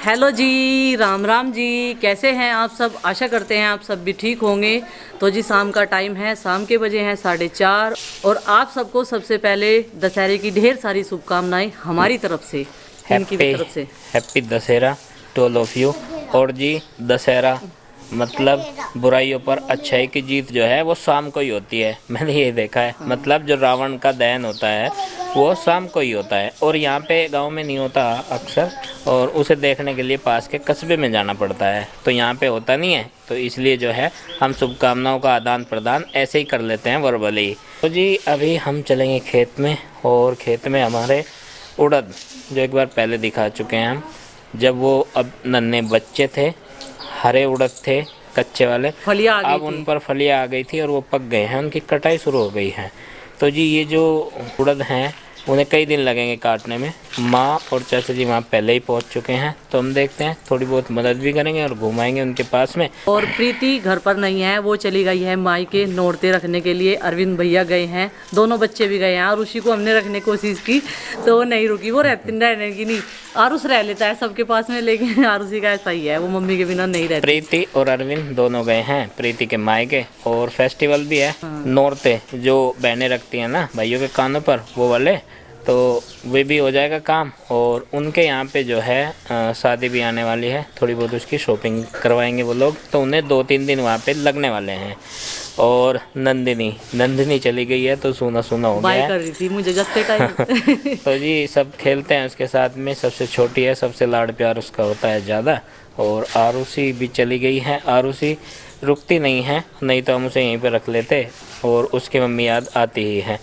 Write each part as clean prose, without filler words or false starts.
Hello जी, राम राम जी। कैसे हैं आप सब? आशा करते हैं आप सब भी ठीक होंगे। तो जी शाम का टाइम है, शाम के बजे हैं 4:30 और आप सबको सबसे पहले दशहरे की ढेर सारी शुभकामनाएं हमारी तरफ से, इनकी भी तरफ से। Happy Dussehra to all of you. और जी दशहरा मतलब बुराइयों पर अच्छाई की जीत जो है वो शाम को ही होती है। मैंने ये देखा है, मतलब जो रावण का दहन होता है वो शाम को ही होता है और यहाँ पे गांव में नहीं होता अक्सर, और उसे देखने के लिए पास के कस्बे में जाना पड़ता है, तो यहाँ पे होता नहीं है। तो इसलिए जो है हम शुभकामनाओं का आदान प्रदान ऐसे ही कर लेते हैं वर्बली। तो जी अभी हम चलेंगे खेत में, और खेत में हमारे उड़द जो एक बार पहले दिखा चुके हैं हम, जब वो अब नन्हे बच्चे थे, हरे उड़द थे कच्चे वाले, फलियां आ गई अब उन पर फलियां आ गई थी और वो पक गए हैं, उनकी कटाई शुरू हो गई है। तो जी ये जो उड़द हैं उन्हें कई दिन लगेंगे काटने में। माँ और चाचा जी वहाँ पहले ही पहुँच चुके हैं, तो हम देखते हैं थोड़ी बहुत मदद भी करेंगे और घुमाएंगे उनके पास में। और प्रीति घर पर नहीं है, वो चली गई है माई के नोरते रखने के लिए। अरविंद भैया गए हैं, दोनों बच्चे भी गए हैं। और उसी को हमने रखने की कोशिश की तो वो नहीं रुकी, वो रहने की नहीं। आरुष रह लेता है सबके पास में, लेकिन आरुषी का ऐसा ही है, वो मम्मी के बिना नहीं रहती। प्रीति और अरविंद दोनों गए हैं प्रीति के मायके, और फेस्टिवल भी है। नोरते जो बहनें रखती हैं ना भाइयों के कानों पर, वो वाले, तो वे भी हो जाएगा काम। और उनके यहाँ पे जो है शादी भी आने वाली है, थोड़ी बहुत उसकी शॉपिंग करवाएंगे वो लोग, तो उन्हें 2-3 दिन वहाँ पे लगने वाले हैं। और नंदिनी चली गई है तो सूना सूना हो गया है। कर रही थी मुझे जत्ते टाइम। तो जी सब खेलते हैं उसके साथ में, सबसे छोटी है, सबसे लाड प्यार उसका होता है ज़्यादा। और आरुषि भी चली गई है, आरुषि रुकती नहीं है, नहीं तो हम उसे यहीं पे रख लेते, और उसकी मम्मी याद आती ही है।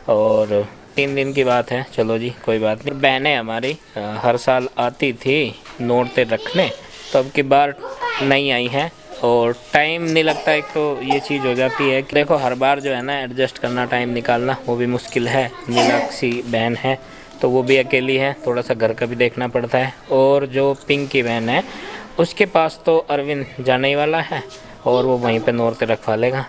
और 3 दिन की बात है, चलो जी कोई बात नहीं। बहनें हमारी हर साल आती थी नोरते रखने, तो अब की बार नहीं आई हैं और टाइम नहीं लगता। एक तो ये चीज़ हो जाती है कि देखो हर बार जो है ना एडजस्ट करना, टाइम निकालना वो भी मुश्किल है। नीलाक्षी बहन है तो वो भी अकेली है, थोड़ा सा घर का भी देखना पड़ता है। और जो पिंकी बहन है उसके पास तो अरविंद जाने ही वाला है और वो वहीं पे नोरते रखवा लेगा।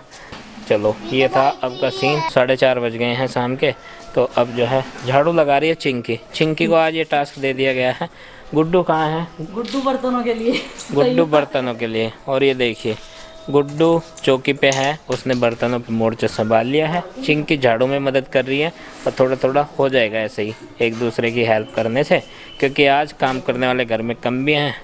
चलो ये था अब का सीन। 4:30 बज गए हैं शाम के, तो अब जो है झाड़ू लगा रही है चिंकी को आज ये टास्क दे दिया गया है। गुड्डू कहाँ है? गुड्डू बर्तनों के लिए। गुड्डू बर्तनों के लिए। और ये देखिए गुड्डू चौकी पे है, उसने बर्तनों पे मोर्चा संभाल लिया है। चिंकी झाड़ू में मदद कर रही है, और थोड़ा थोड़ा हो जाएगा ऐसे ही एक दूसरे की हेल्प करने से, क्योंकि आज काम करने वाले घर में कम भी हैं।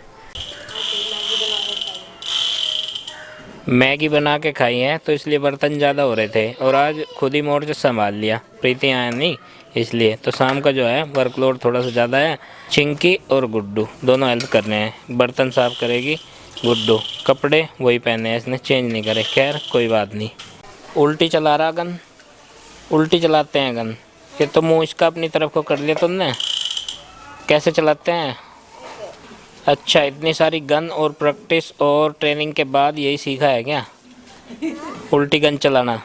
मैगी बना के खाई है तो इसलिए बर्तन ज़्यादा हो रहे थे, और आज खुद ही मोर्चा संभाल लिया, प्रीति आया नहीं इसलिए। तो शाम का जो है वर्कलोड थोड़ा सा ज़्यादा है। चिंकी और गुड्डू दोनों हेल्प कर रहे हैं। बर्तन साफ करेगी गुड्डू, कपड़े वही पहने हैं, इसने चेंज नहीं करे। खैर कोई बात नहीं। उल्टी चला रहा गन, उल्टी चलाते हैं गन। ये तो मुँह इसका अपनी तरफ को कर लिया तुमने। कैसे चलाते हैं? अच्छा, इतनी सारी गन और प्रैक्टिस और ट्रेनिंग के बाद यही सीखा है क्या, उल्टी गन चलाना?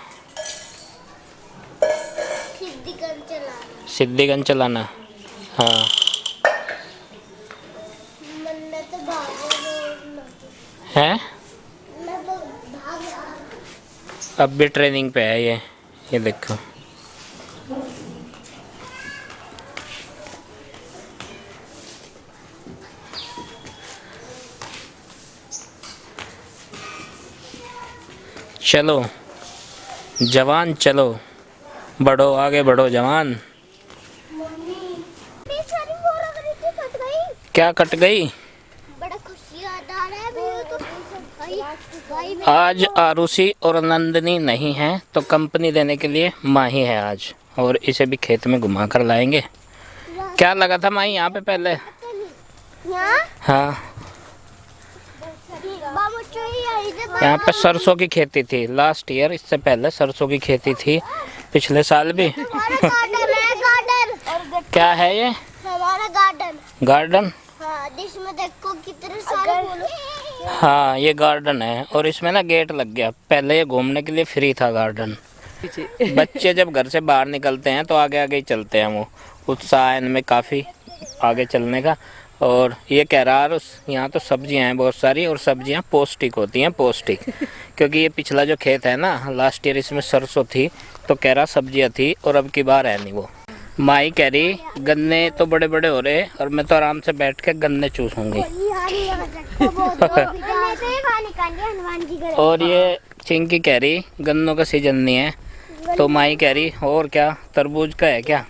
सीधी गन चलाना। हाँ है, अब भी ट्रेनिंग पे है ये देखो। चलो जवान, चलो बढ़ो, आगे बढ़ो जवान। क्या कट गई? बड़ा खुशी आ रहा है तो आज आरुषि और नंदिनी नहीं है, तो कंपनी देने के लिए माँ ही है आज, और इसे भी खेत में घुमा कर लाएंगे। क्या लगा था माँ यहाँ पे पहले? हाँ, यहाँ पे सरसों की खेती थी लास्ट ईयर, इससे पहले सरसों की खेती थी पिछले साल भी। क्या है ये? हमारा गार्डन। हाँ, जिसमें देखो कितने सारे फूल। हाँ ये गार्डन है, और इसमें ना गेट लग गया। पहले ये घूमने के लिए फ्री था गार्डन। बच्चे जब घर से बाहर निकलते हैं तो आगे आगे ही चलते हैं, वो उत्साह है इनमें काफ़ी आगे चलने का। और ये कह रहा है यहाँ तो सब्जियां हैं बहुत सारी, और सब्जियां पौष्टिक होती हैं, पौष्टिक। क्योंकि ये पिछला जो खेत है ना, लास्ट ईयर इसमें सरसों थी, तो कह रहा सब्जियां थी, और अब की बार है नहीं वो। माई कह रही गन्ने तो बड़े बड़े हो रहे और मैं तो आराम से बैठ के गन्ने चूसूंगी। और ये चिंकी कह रही गन्नों का सीजन नहीं है, तो माई कह रही और क्या तरबूज का है क्या?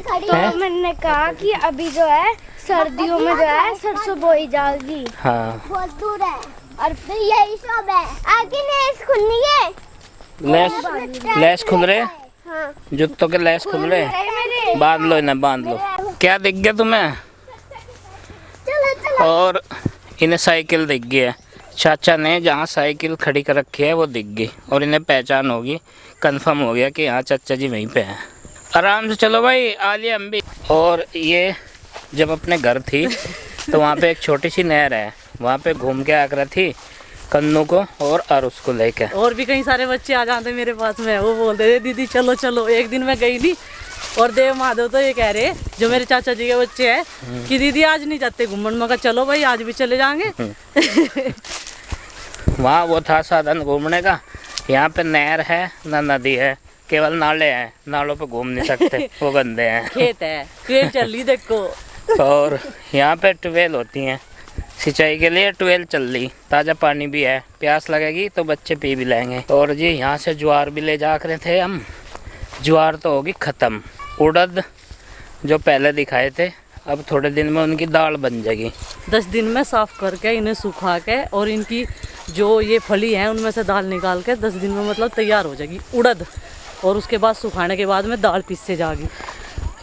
तो मैंने कहा कि अभी जो है सर्दियों में जो है सरसों बोई जाएगी। हाँ, बहुत दूर है और फिर यही सब है। आगे लेस खुलनी है। लेस खुल रहे, हाँ। जूतों के लेस खुल रहे, बांध लो इन्हें, बांध लो। क्या दिख गया तुम्हें? चलो चलो। और इन्हें साइकिल दिख गई है, चाचा ने जहाँ साइकिल खड़ी कर रखी है वो दिख गई और इन्हें पहचान होगी, कंफर्म हो गया कि यहाँ चाचा जी वहीं पे हैं। आराम से चलो भाई, आ लिए हम भी। और ये जब अपने घर थी तो वहाँ पे एक छोटी सी नहर है, वहाँ पे घूम के आ कर थी कन्नू को और आरुष को लेके। और भी कई सारे बच्चे आ जाते मेरे पास में, वो बोलते थे दीदी चलो चलो। एक दिन मैं गई थी और देव महादेव तो ये कह रहे जो मेरे चाचा जी के बच्चे हैं कि दीदी आज नहीं जाते घूमने। मैं कहा चलो भाई आज भी चले जाएंगे। वहाँ वो था साधन घूमने का, यहाँ पे नहर है ना नदी है, केवल नाले हैं, नालों पे घूम नहीं सकते वो गंदे हैं। खेत है, ट्रेन चल रही देखो। और यहाँ पे ट्यूबवेल होती हैं सिंचाई के लिए, ट्यूबवेल चल रही, ताज़ा पानी भी है, प्यास लगेगी तो बच्चे पी भी लेंगे। और जी यहाँ से ज्वार भी ले जा रहे थे हम, ज्वार तो होगी ख़त्म। उड़द जो पहले दिखाए थे अब थोड़े दिन में उनकी दाल बन जाएगी। 10 दिन में साफ करके इन्हें सुखा के और इनकी जो ये फली है उनमें से दाल निकाल के 10 दिन में मतलब तैयार हो जाएगी उड़द। और उसके बाद सुखाने के बाद में दाल पीसे जाएगी।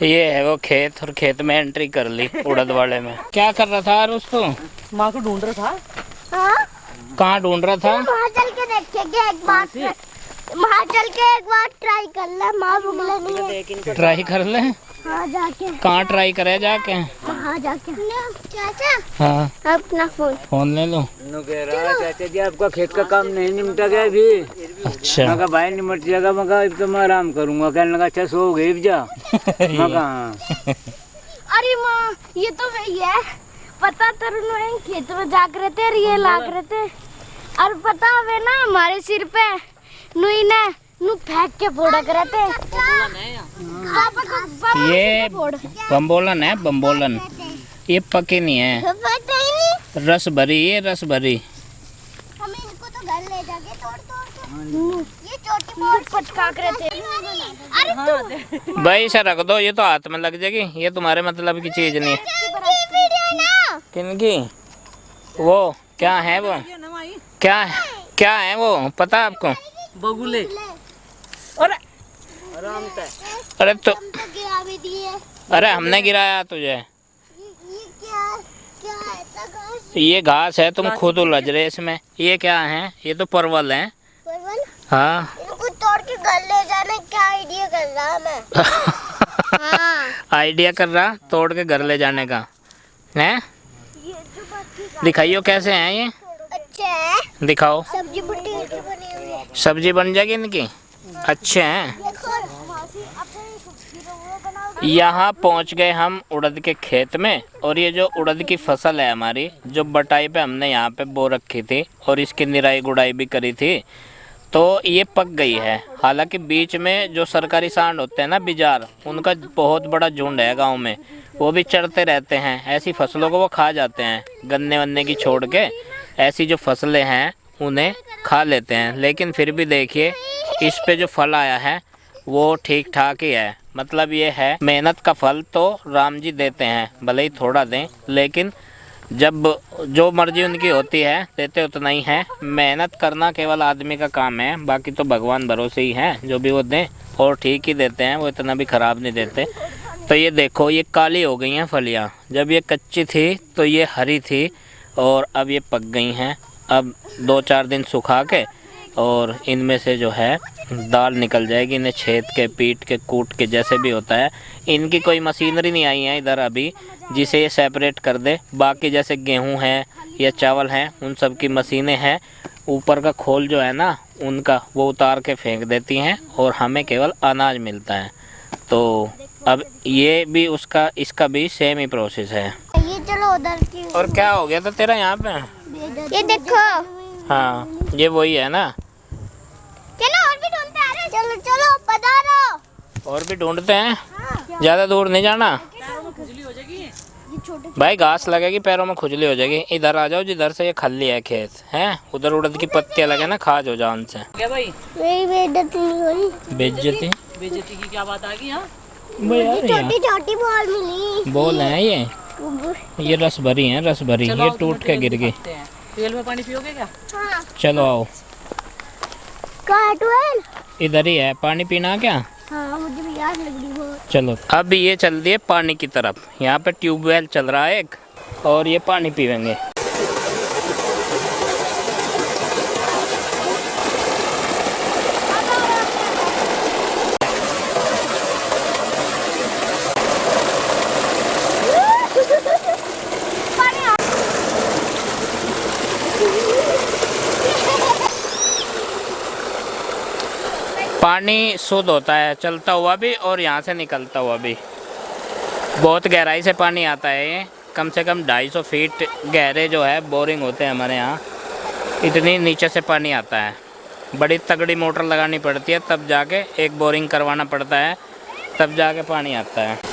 ये है वो खेत, और खेत में एंट्री कर ली उड़द वाले में। क्या कर रहा था आरुष तो? माँ को ढूंढ रहा था। हाँ? कहाँ ढूंढ रहा था? वहाँ चल के देखेंगे एक बार। वहाँ चल के एक बार ट्राई कर ले, माँ भूख लगी है। ट्राई कर ले। हाँ जाके। कहाँ ट्राई करे जाके? वहाँ जाके। चाचा हाँ अपना फोन ले लो। कह रहा है चाचा जी आपका खेत का काम नहीं निपटा गया अभी। अच्छा, मैं कहा भाई निपट जाएगा, मैं कहा अब तो मैं आराम करूंगा। कहने लगा अच्छा सो गई जा। मैं कहा हाँ। अरे माँ ये तो वही है, पता तरुण खेत में जाग रहे थे और ये लाग रहे थे। और पता है ना हमारे सिर पे नुई ने नु फेंक के फोड़ा करे थे। ये बम्बोलन है, बम्बोलन। ये पके नहीं है, पता ही नहीं। रस भरी, ये रस भरी। हम इनको तो घर ले जाके तोड़ तोड़ के ये छोटी मोटी पटका करे थे। अरे तू भाई इसे रख दो, ये तो हाथ में लग जाएगी, ये तुम्हारे मतलब की चीज नहीं है। वीडियो ना किनकी? वो क्या है, वो क्या है, क्या है वो पता है आपको? बगुले। अरे अरे तो तो गिरा भी दिए। अरे हमने गिराया तुझे। ये क्या क्या है? ऐसा घास ये घास है, तुम खुद उलझ रहे इसमें। ये क्या है? ये तो परवल है। परवल हाँ इनको तोड़ के घर ले जाने का आइडिया कर रहा मैं। हाँ आइडिया कर रहा तोड़ के घर ले जाने का है। दिखाइयो कैसे हैं ये, अच्छा है। दिखाओ। सब्जी बुट्टी बनी हुई है। सब्जी बन जाएगी इनकी, अच्छे हैं। यहाँ पहुँच गए हम उड़द के खेत में। और ये जो उड़द की फसल है हमारी, जो बटाई पे हमने यहाँ पे बो रखी थी और इसकी निराई गुड़ाई भी करी थी, तो ये पक गई है। हालांकि बीच में जो सरकारी सांड होते हैं ना, बिजार, उनका बहुत बड़ा झुंड है गांव में, वो भी चढ़ते रहते हैं, ऐसी फसलों को वो खा जाते हैं। गन्ने वन्ने की छोड़ के ऐसी जो फसलें हैं उन्हें खा लेते हैं। लेकिन फिर भी देखिए इस पे जो फल आया है वो ठीक ठाक ही है। मतलब ये है मेहनत का फल तो राम जी देते हैं, भले ही थोड़ा दें, लेकिन जब जो मर्जी उनकी होती है देते उतना ही है। मेहनत करना केवल आदमी का काम है, बाकी तो भगवान भरोसे ही है, जो भी वो दें और ठीक ही देते हैं, वो इतना भी ख़राब नहीं देते। तो ये देखो ये काली हो गई हैं फलियाँ, जब ये कच्ची थी तो ये हरी थी और अब ये पक गई हैं। अब 2-4 दिन सुखा के और इनमें से जो है दाल निकल जाएगी। इन्हें छेद के, पीट के, कूट के, जैसे भी होता है। इनकी कोई मशीनरी नहीं आई है इधर अभी जिसे ये सेपरेट कर दे। बाकी जैसे गेहूं है या चावल हैं उन सब की मशीनें हैं, ऊपर का खोल जो है ना उनका, वो उतार के फेंक देती हैं और हमें केवल अनाज मिलता है। तो अब ये भी उसका, इसका भी सेम ही प्रोसेस है। ये चलो उधर की। और क्या हो गया था तेरा यहाँ पे? ये देखो। हाँ ये वही है ना। चलो और भी ढूंढते आ रहे। चलो चलो पधारो। और भी ढूंढते हैं, ज़्यादा दूर नहीं जाना भाई, घास लगेगी पैरों में, खुजली हो जाएगी। इधर आ जाओ, जिधर से ये खल्ली है खेत हैं, उधर उड़द की पत्तियां लगे ना, खा जाओ जान से। क्या भाई मेरी बेइज्जती नहीं हुई। बेइज्जती बेइज्जती की क्या बात आ गई? हाँ छोटी छोटी बॉल मिली। बोल हैं ये रस भरी है, रस भरी, चलो ये आओ, टूट तुम्हें के गिर गई। दिखाते हैं। ट्वेल में पानी पियोगे क्या? हाँ। चलो आओ, कहाँ है 12? इधर ही है, पानी पीना क्या? हाँ मुझे भी याद लग रही बहुत। चलो अब ये चल दिए पानी की तरफ। यहाँ पे ट्यूबवेल चल रहा है एक, और ये पानी पीवेंगे। पानी शुद्ध होता है, चलता हुआ भी और यहाँ से निकलता हुआ भी। बहुत गहराई से पानी आता है ये, कम से कम 250 फीट गहरे जो है बोरिंग होते हैं हमारे यहाँ, इतनी नीचे से पानी आता है। बड़ी तगड़ी मोटर लगानी पड़ती है, तब जाके एक बोरिंग करवाना पड़ता है, तब जाके पानी आता है।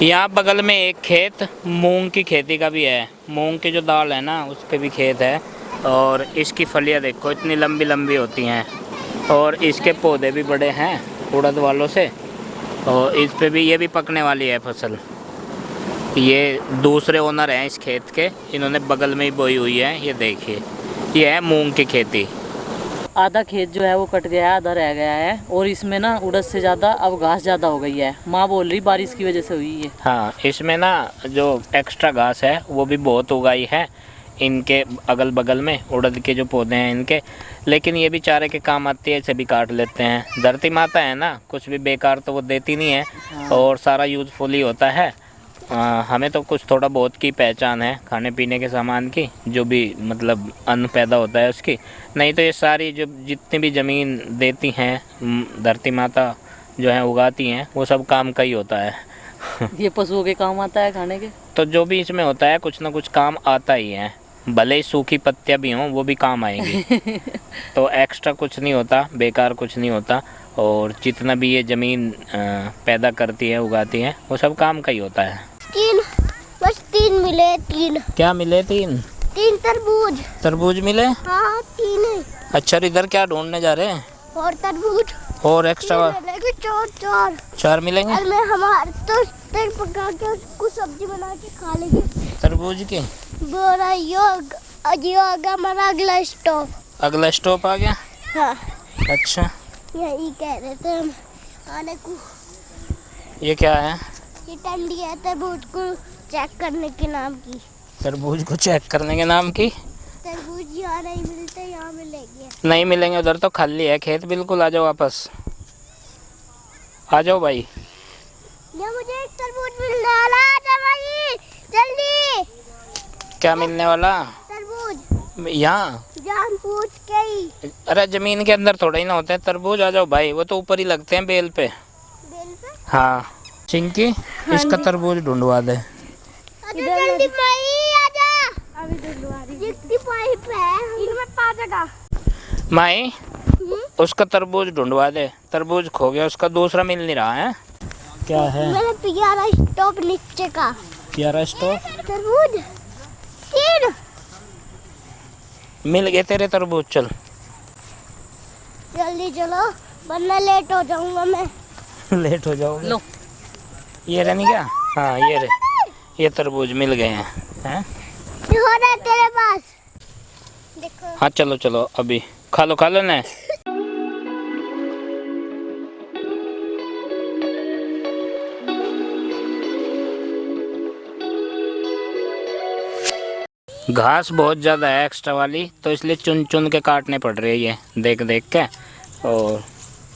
यहाँ बगल में एक खेत मूंग की खेती का भी है, मूंग की जो दाल है ना उस पे भी खेत है। और इसकी फलियाँ देखो इतनी लंबी लंबी होती हैं, और इसके पौधे भी बड़े हैं उड़द वालों से, और इस पे भी ये भी पकने वाली है फसल। ये दूसरे ओनर हैं इस खेत के, इन्होंने बगल में ही बोई हुई है। ये देखिए, ये है मूंग की खेती। आधा खेत जो है वो कट गया है, आधा रह गया है, और इसमें ना उड़द से ज़्यादा अब घास ज़्यादा हो गई है। माँ बोल रही बारिश की वजह से हुई है। हाँ, इसमें ना जो एक्स्ट्रा घास है वो भी बहुत उगाई है इनके अगल बगल में, उड़द के जो पौधे हैं इनके। लेकिन ये भी चारे के काम आती है, इसे भी काट लेते हैं। धरती माता है ना, कुछ भी बेकार तो वो देती नहीं है, और सारा यूज़फुल ही होता है। हमें तो कुछ थोड़ा बहुत की पहचान है खाने पीने के सामान की, जो भी मतलब अन्न पैदा होता है उसकी। नहीं तो ये सारी जो जितनी भी ज़मीन देती हैं धरती माता जो है उगाती हैं, वो सब काम का ही होता है। ये पशुओं के काम आता है खाने के। तो जो भी इसमें होता है कुछ ना कुछ काम आता ही है, भले ही सूखी पत्तियां भी हों वो भी काम आएंगी। तो एक्स्ट्रा कुछ नहीं होता, बेकार कुछ नहीं होता, और जितना भी ये ज़मीन पैदा करती है उगाती है वो सब काम का ही होता है। बस 3 मिले, 3। क्या मिले? 3 तरबूज। तरबूज मिले? हाँ 3। अच्छा, इधर क्या ढूंढने जा रहे हैं? और तरबूज और एक्स्ट्रा 4 मिलेंगे। और मैं हमारे तो तेल पका के उसको सब्जी बना के खा लेंगे तरबूज की। बोरा योग होगा हमारा अगला स्टॉप। अगला स्टॉप आ गया? हाँ अच्छा, यही कह रहे थे हम आने को। ये क्या है? ये टंडी है तरबूज को चेक करने के नाम की। तरबूज को चेक करने के नाम की? तरबूज यहाँ नहीं मिलते, यहाँ मिलेंगे। नहीं मिलेंगे, उधर तो खाली है खेत बिल्कुल। आ जाओ वापस, आ जाओ भाई। ये मुझे एक तरबूज मिलने वाला है भाई, जल्दी। क्या मिलने वाला? तरबूज यहाँ जान पूछ के ही। अरे जमीन के अंदर थोड़ा ही ना होते हैं तरबूज। आ जाओ भाई, वो तो ऊपर ही लगते हैं बेल पे। बेल पे? हाँ चिंकी, इसका तरबूज ढूंढवा दे। आजा जल्दी भाई, आजा। अभी ढूंढवा रही। जितनी पाइप है इनमें 5 जगह। माई, उसका तरबूज ढूंढवा दे। तरबूज खो गया उसका, दूसरा मिल नहीं रहा है। क्या है? मैंने पियारा स्टॉप नीचे का। प्यारा स्टॉप तरबूज 3 मिल गए तेरे तरबूज। चल जल्दी चलो वरना लेट हो जाऊंगा मैं। लेट हो जाओगे। लो, ये रहे नहीं क्या? हाँ ये रहे, ये तरबूज मिल गए हैं। हैं? हो रहा है तेरे पास, देखो। हाँ चलो चलो, अभी खा लो ना। घास बहुत ज़्यादा है एक्स्ट्रा वाली, तो इसलिए चुन चुन के काटने पड़ रही है ये, देख देख के। और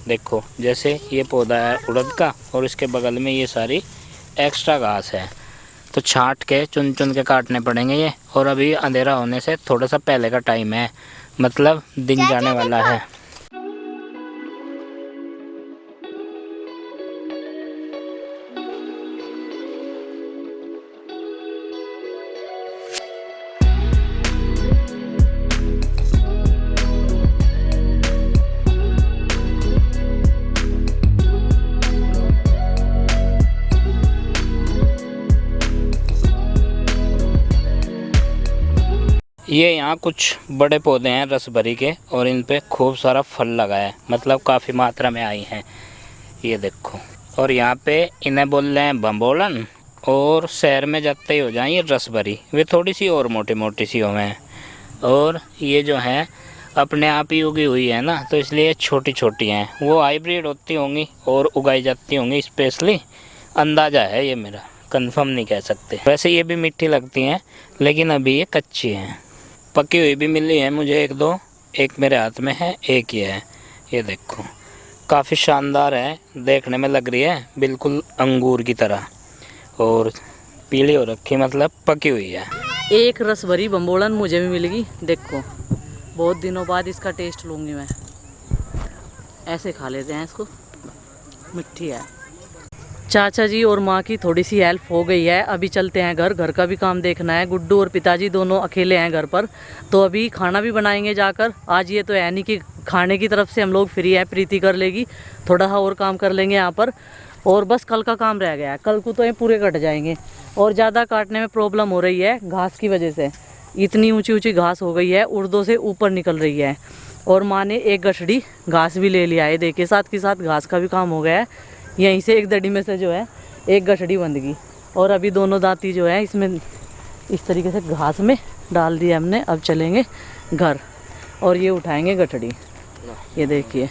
देखो जैसे ये पौधा है उड़द का और इसके बगल में ये सारी एक्स्ट्रा घास है, तो छांट के चुन चुन के काटने पड़ेंगे ये। और अभी अंधेरा होने से थोड़ा सा पहले का टाइम है, मतलब दिन जाने वाला है। ये यहाँ कुछ बड़े पौधे हैं रसभरी के और इन पे खूब सारा फल लगा है, मतलब काफ़ी मात्रा में आई हैं, ये देखो। और यहाँ पे इन्हें बोल रहे हैं बम्बोलन, और शहर में जाते ही हो जाए ये रसभरी, वे थोड़ी सी और मोटी मोटी सी हुए हैं। और ये जो हैं अपने आप ही उगी हुई है ना, तो इसलिए छोटी छोटी हैं, वो हाइब्रिड होती होंगी और उगाई जाती होंगी स्पेशली, अंदाज़ा है ये मेरा, कंफर्म नहीं कह सकते। वैसे ये भी मीठी लगती हैं लेकिन अभी ये कच्ची हैं। पकी हुई भी मिली है मुझे एक दो, एक मेरे हाथ में है, एक ये है, ये देखो काफ़ी शानदार है, देखने में लग रही है बिल्कुल अंगूर की तरह, और पीली हो रखी, मतलब पकी हुई है। एक रसभरी बम्बोलन मुझे भी मिल गई, देखो बहुत दिनों बाद इसका टेस्ट लूँगी मैं। ऐसे खा लेते हैं इसको, मिठी है। चाचा जी और माँ की थोड़ी सी हेल्प हो गई है, अभी चलते हैं घर का भी काम देखना है। गुड्डू और पिताजी दोनों अकेले हैं घर पर, तो अभी खाना भी बनाएंगे जाकर। आज ये तो है नहीं कि खाने की तरफ से हम लोग फ्री है, प्रीति कर लेगी, थोड़ा सा और काम कर लेंगे यहाँ पर, और बस कल का काम रह गया है। कल को तो ये पूरे कट जाएंगे, और ज़्यादा काटने में प्रॉब्लम हो रही है घास की वजह से। इतनी ऊँची ऊँची घास हो गई है, उर्दों से ऊपर निकल रही है। और माँ ने एक गठड़ी घास भी ले लिया है, देखिए साथ के साथ घास का भी काम हो गया है। यहीं से एक दड़ी में से जो है एक गठड़ी बंध गई, और अभी दोनों दांती जो है इसमें इस तरीके से घास में डाल दिया हमने। अब चलेंगे घर और ये उठाएंगे गठड़ी, ये देखिए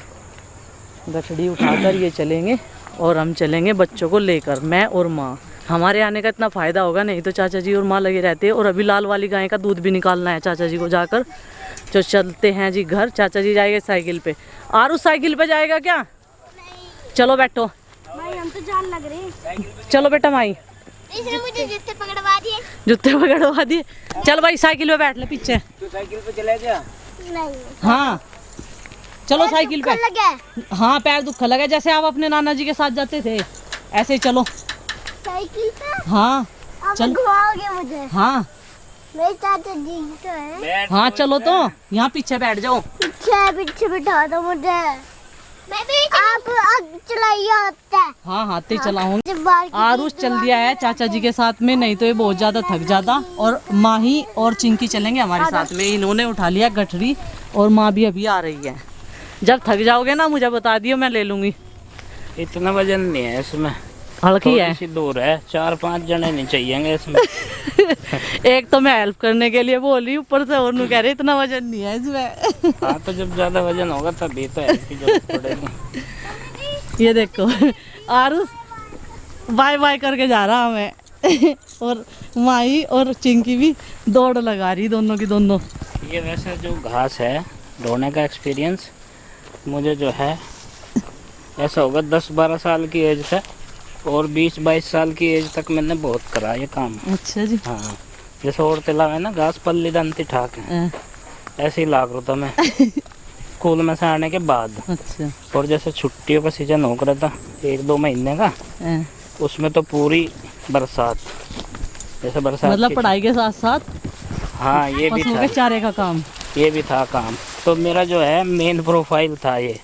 गठड़ी उठाकर ये चलेंगे, और हम चलेंगे बच्चों को लेकर, मैं और माँ। हमारे आने का इतना फ़ायदा होगा, नहीं तो चाचा जी और माँ लगे रहते हैं। और अभी लाल वाली गाय का दूध भी निकालना है चाचा जी को जाकर। तो चलते हैं जी घर। चाचा जी जाएंगे साइकिल पे। आरू साइकिल पे जाएगा क्या? चलो बैठो। भाई हम तो जान लग रहे। चलो बेटा माई, इसने मुझे जूते पकड़वा दिए। जूते पकड़वा दिए। चल भाई साइकिल पे बैठ ले पीछे। तो साइकिल पे चले जा। नहीं हाँ चलो साइकिल पे। लगा हाँ पैर दुखा लगा, जैसे आप अपने नाना जी के साथ जाते थे ऐसे ही चलो। साइकिल पे हाँ आप चल। घुमाओगे मुझे? हाँ मेरे चाचा जी तो है। हाँ चलो तो यहाँ पीछे बैठ जाओ। पीछे बिठा दो मुझे। मैं भी आप चलाइए होता है। हाँ हाथी चलाऊंगी। जब बाल की आरुष चल दिया है चाचा जी के साथ में, नहीं तो ये बहुत ज्यादा थक जाता। और माही और चिंकी चलेंगे हमारे साथ में। इन्होंने उठा लिया गठरी, और माँ भी अभी आ रही है। जब थक जाओगे ना मुझे बता दियो, मैं ले लूंगी। इतना वजन नहीं है इसमें, हल्की है। थोड़ी सी दूर है, 4-5 जने नहीं चाहिए इसमें। एक तो मैं हेल्प करने के लिए बोली, ऊपर से और कह रहे इतना वजन नहीं है इसमें। हाँ तो जब ज्यादा वजन होगा तभी तो हेल्प की जरूरत पड़ेगी। ये देखो आरुष बाय बाय करके जा रहा हमें। और माही और चिंकी भी दौड़ लगा रही, दोनों की दोनों। ये वैसे जो घास है ढोने का एक्सपीरियंस मुझे जो है ऐसा होगा 10-12 साल की एज तक, और 20-22 साल की एज तक मैंने बहुत करा ये काम। अच्छा जी। हाँ जैसे और तिला है ना घास पल्ली दंती ठाक है, ऐसे ही लाग रहा था मैं स्कूल में से आने के बाद। अच्छा। और जैसे छुट्टियों का सीजन हो रहा था 1-2 महीने का, उसमें तो पूरी बरसात, जैसे बरसात मतलब पढ़ाई के साथ साथ हाँ ये भी पशुओं था, के चारे का काम। ये भी था काम। तो मेरा जो है मेन प्रोफाइल था ये।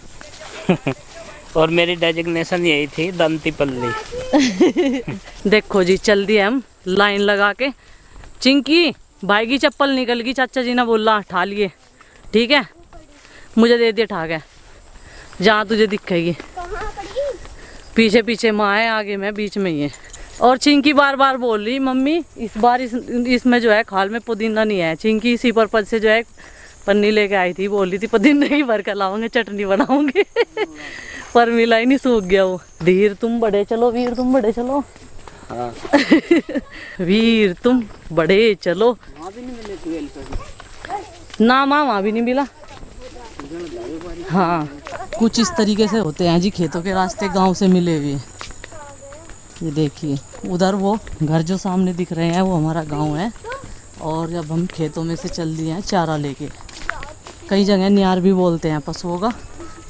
और मेरी डेजिग्नेशन यही थी दंती पल्ली। देखो जी चल दिए हम लाइन लगा के। चिंकी भाई की चप्पल निकल गई, चाचा जी ने बोला ठा लिए, ठीक है मुझे दे दिए ठा के, जहाँ तुझे दिखेगी। पीछे पीछे माँ है, आगे मैं बीच में ही है। और चिंकी बार बार बोल रही मम्मी इस बार इसमें जो है खाल में पुदीना नहीं है। चिंकी इसी पर्पज से जो है पन्नी लेके आई थी, बोल रही थी पुदीना ही भर कर लाऊंगे, चटनी बनाऊंगे। पर मिला ही नहीं, सूख गया वो। धीर तुम बड़े चलो, वीर तुम बड़े चलो। हाँ। वीर तुम बड़े चलो। ना माँ वहाँ भी नहीं मिला। हाँ कुछ इस तरीके से होते हैं जी खेतों के रास्ते गांव से मिले हुए। ये देखिए उधर वो घर जो सामने दिख रहे हैं वो हमारा गांव है। और जब हम खेतों में से चल दिए हैं चारा लेके, कई जगह नियार भी बोलते हैं पशुओं का।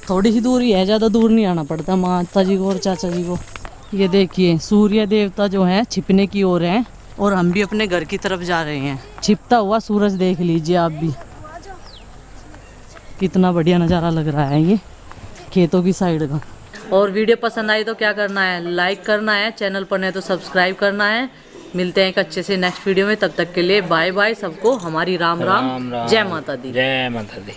थोड़ी ही दूर ही है, ज़्यादा दूर नहीं आना पड़ता माता जी को और चाचा जी को। ये देखिए सूर्य देवता जो हैं छिपने की ओर हैं और हम भी अपने घर की तरफ जा रहे हैं। छिपता हुआ सूरज देख लीजिए आप भी, कितना बढ़िया नज़ारा लग रहा है ये खेतों की साइड का। और वीडियो पसंद आई तो क्या करना है, लाइक करना है, चैनल पर नहीं तो सब्सक्राइब करना है। मिलते हैं एक अच्छे से नेक्स्ट वीडियो में, तब तक के लिए बाय बाय सबको। हमारी राम राम, जय माता दी। जय माता दी।